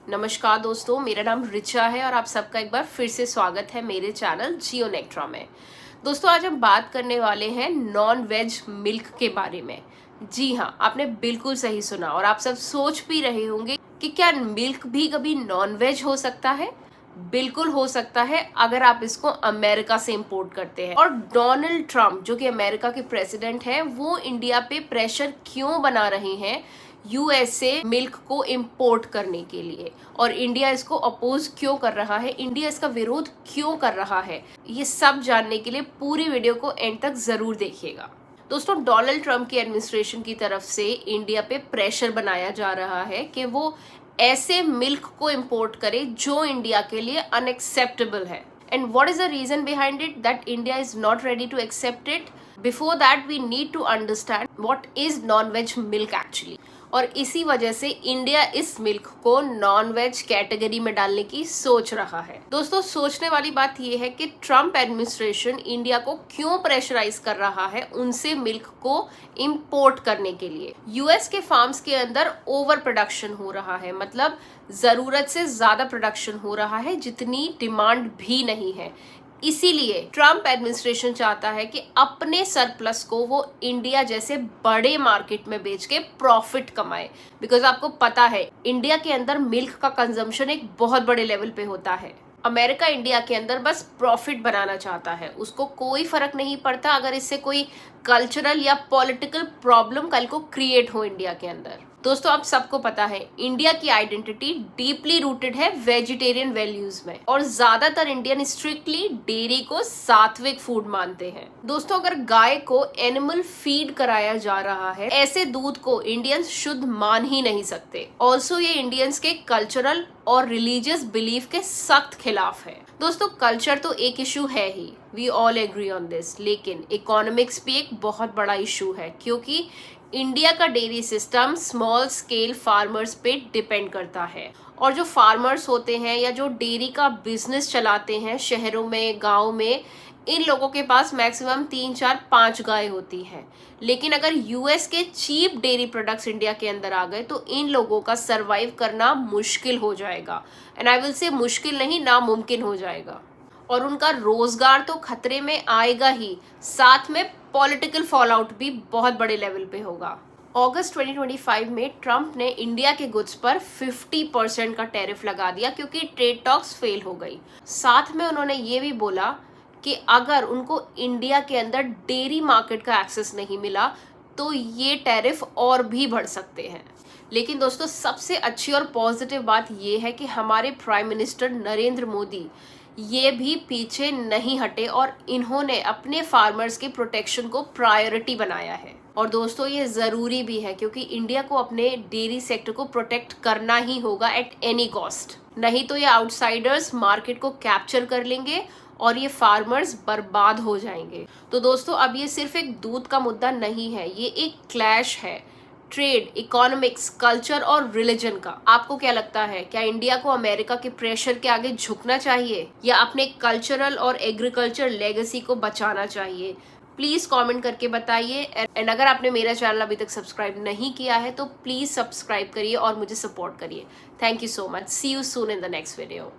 नमस्कार दोस्तों, मेरा नाम रिचा है और आप सबका एक बार फिर से स्वागत है मेरे चैनल जियो नेक्ट्रा में। दोस्तों, आज हम बात करने वाले हैं नॉन वेज मिल्क के बारे में। जी हाँ, आपने बिल्कुल सही सुना और आप सब सोच भी रहे होंगे कि क्या मिल्क भी कभी नॉन वेज हो सकता है। बिल्कुल हो सकता है अगर आप इसको अमेरिका से इंपोर्ट करते हैं। और डोनाल्ड ट्रंप जो कि अमेरिका के प्रेसिडेंट हैं, वो इंडिया पे प्रेशर क्यों बना रहे हैं यूएसए मिल्क को इंपोर्ट करने के लिए, और इंडिया इसको अपोज क्यों कर रहा है, इंडिया इसका विरोध क्यों कर रहा है, ये सब जानने के लिए पूरी वीडियो को एंड तक जरूर देखिएगा। दोस्तों, डोनाल्ड ट्रंप की एडमिनिस्ट्रेशन की तरफ से इंडिया पे प्रेशर बनाया जा रहा है कि वो ऐसे मिल्क को इंपोर्ट करे जो इंडिया के लिए अनएक्सेप्टेबल है। And what is the reason behind it that India is not ready to accept it? Before that we need to understand what is non veg milk actually. और इसी वजह से इंडिया इस मिल्क को non veg category में डालने की सोच रहा है। दोस्तों, सोचने वाली बात यह है कि ट्रंप एडमिनिस्ट्रेशन इंडिया को क्यों प्रेशराइज कर रहा है उनसे मिल्क को इंपोर्ट करने के लिए। यूएस के फार्म्स के अंदर ओवर प्रोडक्शन हो रहा है, मतलब जरूरत से ज्यादा प्रोडक्शन हो रहा है जितनी डिमांड भी नहीं है। इसीलिए ट्रंप एडमिनिस्ट्रेशन चाहता है कि अपने सरप्लस को वो इंडिया जैसे बड़े मार्केट में बेच के प्रॉफिट कमाए। बिकॉज आपको पता है इंडिया के अंदर मिल्क का कंजम्पशन एक बहुत बड़े लेवल पे होता है। अमेरिका इंडिया के अंदर बस प्रॉफिट बनाना चाहता है, उसको कोई फर्क नहीं पड़ता अगर इससे कोई कल्चरल या पॉलिटिकल प्रॉब्लम कल को क्रिएट हो इंडिया के अंदर। दोस्तों, आप सबको पता है इंडिया की आइडेंटिटी डीपली रूटेड है वेजिटेरियन वैल्यूज में, और ज्यादातर इंडियन स्ट्रिक्टली डेयरी को सात्विक फूड मानते हैं। दोस्तों, अगर गाय को एनिमल फीड कराया जा रहा है, ऐसे दूध को इंडियंस शुद्ध मान ही नहीं सकते। ऑल्सो ये इंडियंस के कल्चरल और रिलीजियस बिलीफ के सख्त खिलाफ है। दोस्तों, कल्चर तो एक इशू है ही, we all agree on this, लेकिन इकोनॉमिक्स भी एक बहुत बड़ा इशू है, क्योंकि इंडिया का dairy system small scale farmers पे डिपेंड करता है। और जो फार्मर्स होते हैं या जो डेयरी का बिजनेस चलाते हैं शहरों में, गांव में, इन लोगों के पास मैक्सिमम 3, 4, 5 गाय होती हैं। लेकिन अगर यूएस के चीप डेयरी प्रोडक्ट्स इंडिया के अंदर आ गए तो इन लोगों का सरवाइव करना मुश्किल हो जाएगा। एंड आई विल से मुश्किल नहीं, नामुमकिन हो जाएगा। और उनका रोजगार तो खतरे में आएगा ही, साथ में पॉलिटिकल फॉलआउट भी बहुत बड़े लेवल पे होगा। अगस्त 2025 में ट्रंप ने इंडिया के गुड्स पर 50% का टैरिफ लगा दिया क्योंकि ट्रेड टॉक्स फेल हो गई। साथ में उन्होंने ये भी बोला कि अगर उनको इंडिया के अंदर डेयरी मार्केट का एक्सेस नहीं मिला तो ये टैरिफ और भी बढ़ सकते हैं। लेकिन दोस्तों, सबसे अच्छी और पॉजिटिव बात ये है कि हमारे प्राइम मिनिस्टर नरेंद्र मोदी ये भी पीछे नहीं हटे और इन्होंने अपने फार्मर्स के प्रोटेक्शन को प्रायोरिटी बनाया है। और दोस्तों, ये ज़रूरी भी है क्योंकि इंडिया को अपने डेयरी सेक्टर को प्रोटेक्ट करना ही होगा एट एनी कॉस्ट। नहीं तो ये आउटसाइडर्स मार्केट को कैप्चर कर लेंगे और ये फार्मर्स बर्बाद हो जाएंगे। तो दोस्तों, अब ये सिर्फ एक दूध का मुद्दा नहीं है, ये एक क्लैश है ट्रेड, इकोनॉमिक्स, कल्चर और रिलीजन का। आपको क्या लगता है, क्या इंडिया को अमेरिका के प्रेशर के आगे झुकना चाहिए या अपने कल्चरल और एग्रीकल्चर लेगेसी को बचाना चाहिए? प्लीज कमेंट करके बताइए। एंड अगर आपने मेरा चैनल अभी तक सब्सक्राइब नहीं किया है तो प्लीज सब्सक्राइब करिए और मुझे सपोर्ट करिए। Thank you so much. See you soon in the next video.